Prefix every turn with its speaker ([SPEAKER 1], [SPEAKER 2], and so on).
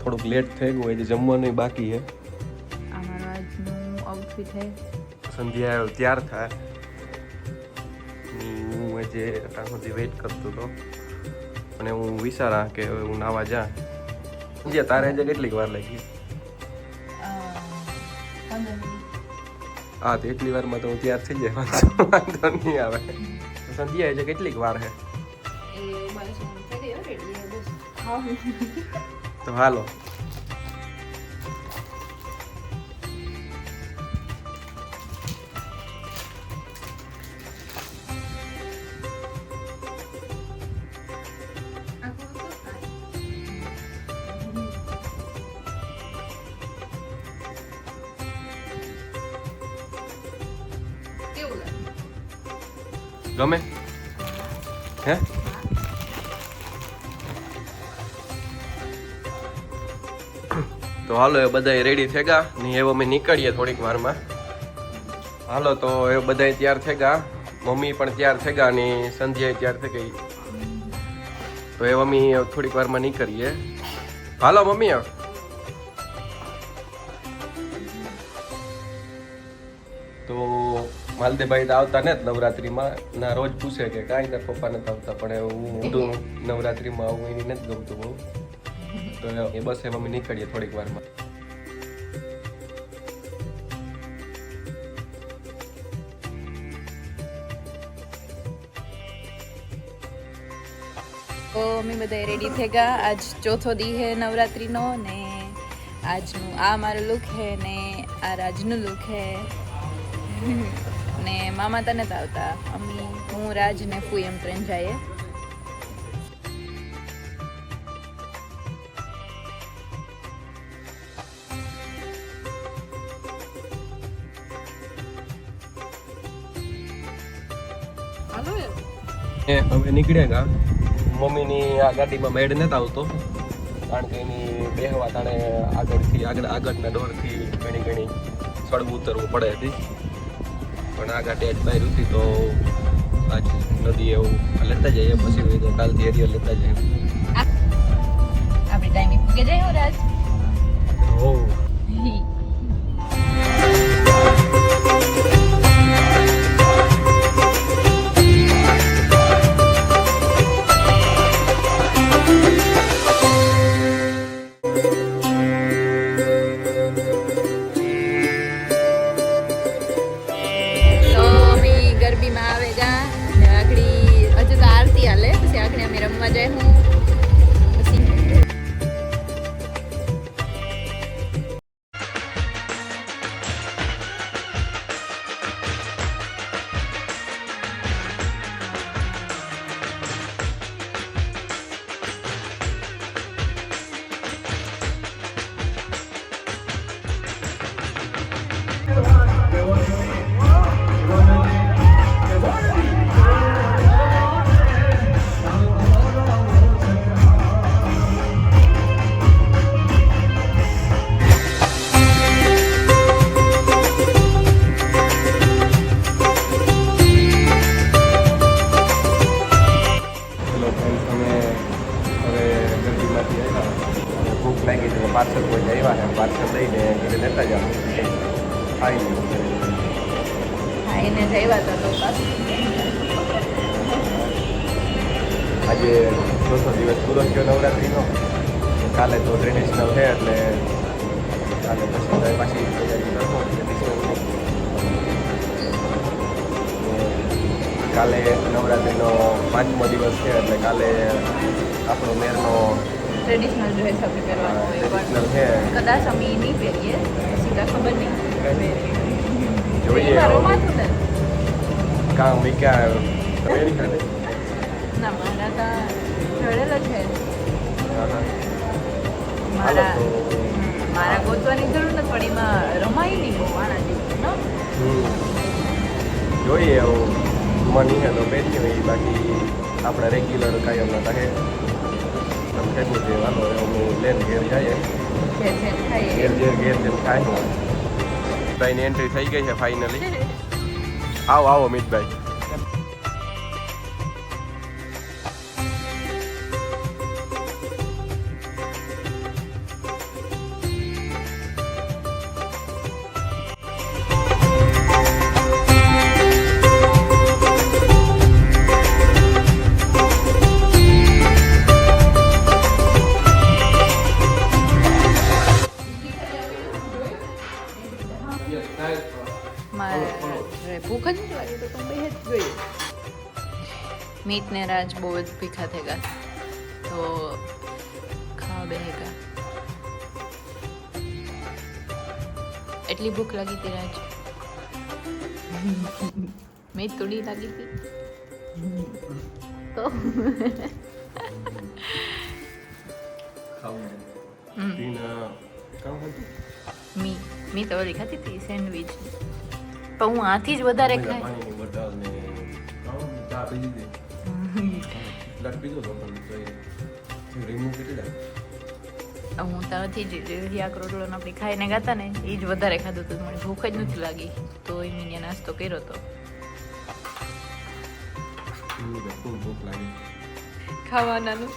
[SPEAKER 1] થોડુંક લેટ થઈ ગયું હોય, જમવાનું બાકી છે.
[SPEAKER 2] અમારું આજનું આઉટફિટ છે.
[SPEAKER 1] સંધ્યા તૈયાર થાય, હું આજે ત્યાં સુધી વેઇટ કરતો હતો અને હું વિચારા કે હવે હું નાવા જા. સંધ્યા તારે આજે કેટલીક વાર લાગી? હા, તો એટલી વારમાં તો હું તૈયાર થઈ જાય, વાંધો નહીં આવે. સંધ્યા આજે કેટલીક વાર છે? તો હાલો. ગમે હે? તો હાલો, એ બધા રેડી થઈ ગયા ને એવો અમે નીકળીએ થોડીક વારમાં. હાલો, તો એ બધા તૈયાર થઈ ગયા, મમ્મી પણ તૈયાર થઈ ગયા અને સંધ્યા તૈયાર થઈ ગઈ. તો એ અમે થોડીક વારમાં નીકળીએ. હાલો મમ્મી. તો માલદેભાઈ તો આવતા ને નવરાત્રીમાં ના રોજ પૂછે કે કાંઈ તાર પપ્પા નથી આવતા, પણ હું ઊંધું નવરાત્રીમાં આવું એની નથી ગમતું બહુ. તો એ બસ એમ અમે નીકળીએ થોડીક વારમાં.
[SPEAKER 2] તો અમે બધા રેડી થઈ ગયા. આજ ચોથો દી છે નવરાત્રીનો ને આજનું આ મારો લુક છે ને આ રાજનું લુક છે. ને મામા તને તો આવતા, અમ્મી, હું, રાજ ને ફૂઈ એમ ત્રણ જઈએ.
[SPEAKER 1] હવે નીકળ્યા ગયા. મમ્મીની આ ગાડીમાં મેળ નથી આવતો, કારણ કે એની બેહવા તાણે આગળના ડોરથી ઘણી ચડવું ઉતરવું પડે હતી. પણ આ ગાડી આજ બહાર હતી તો આજ નદી એવું લેતા જઈએ, પછી કાલથી એરિયો લેતા જઈએ.
[SPEAKER 2] આપણે ટાઈમે પૂગે જઈએ હો રાજ.
[SPEAKER 1] હો
[SPEAKER 2] રમવા જાય હું પાર્સલ કોઈ આવ્યા છે, પાર્સલ લઈને ઘરે લેતા જાઓ, ખાઈને જઈવા તો આજે ચોથો દિવસ પૂરો થયો નવરાત્રીનો. કાલે તો ટ્રેડિશનલ છે એટલે કાલે પછી પાછી તૈયારી કરવો ટ્રેડિશનલની. કાલે નવરાત્રીનો 5મો દિવસ છે એટલે કાલે આપણો મેરનો ટ્રેડિશનલ ડ્રેસ આપણે પહેરવાનો હોય, પણ છે કદાચ અમે નહીં પહેરીએ, સીધા ખબર નહીં જોઈએ. કામ મૂક્યા ના, મારા તો ચડેલો છે. મારા ગોતવાની જરૂર નથી, પણ એમાં રમાય નહીં બહુ વાણા જેવું. જોઈએ એવું મની છે તો પહેરીએ હોય, બાકી આપણે રેગ્યુલર કાયમના તાકે ખેડવું છે. વાલો હું લઈને ઘેર જઈએ, ઘેર ખાય. ભાઈની એન્ટ્રી થઈ ગઈ છે ફાઇનલી. આવો મિતભાઈ.
[SPEAKER 3] मीत ने राज बहुत भीखा थेगा तो खावा बेहेगा एटली भूख लगी थी राज मीत थोड़ी लगी थी तो મી તો ઓલી ખાતી હતી સેન્ડવીચ પણ હું આથી જ વધારે ખાય
[SPEAKER 1] પાણીની બોટલ ને ચા પીધી હતી ગ્લાસ પીધો તો પણ તો એ રિમૂવ કરી દે
[SPEAKER 3] હું ત્યાંથી જ રિયા રોટલો આપણે ખાઈને ગાતા ને એ જ વધારે ખાધું હતું મને ભૂખ જ નથી લાગી તો એને નાસ્તો કર્યો હતો
[SPEAKER 1] ખૂબ ભૂખ લાગી
[SPEAKER 3] ખાવાનાનું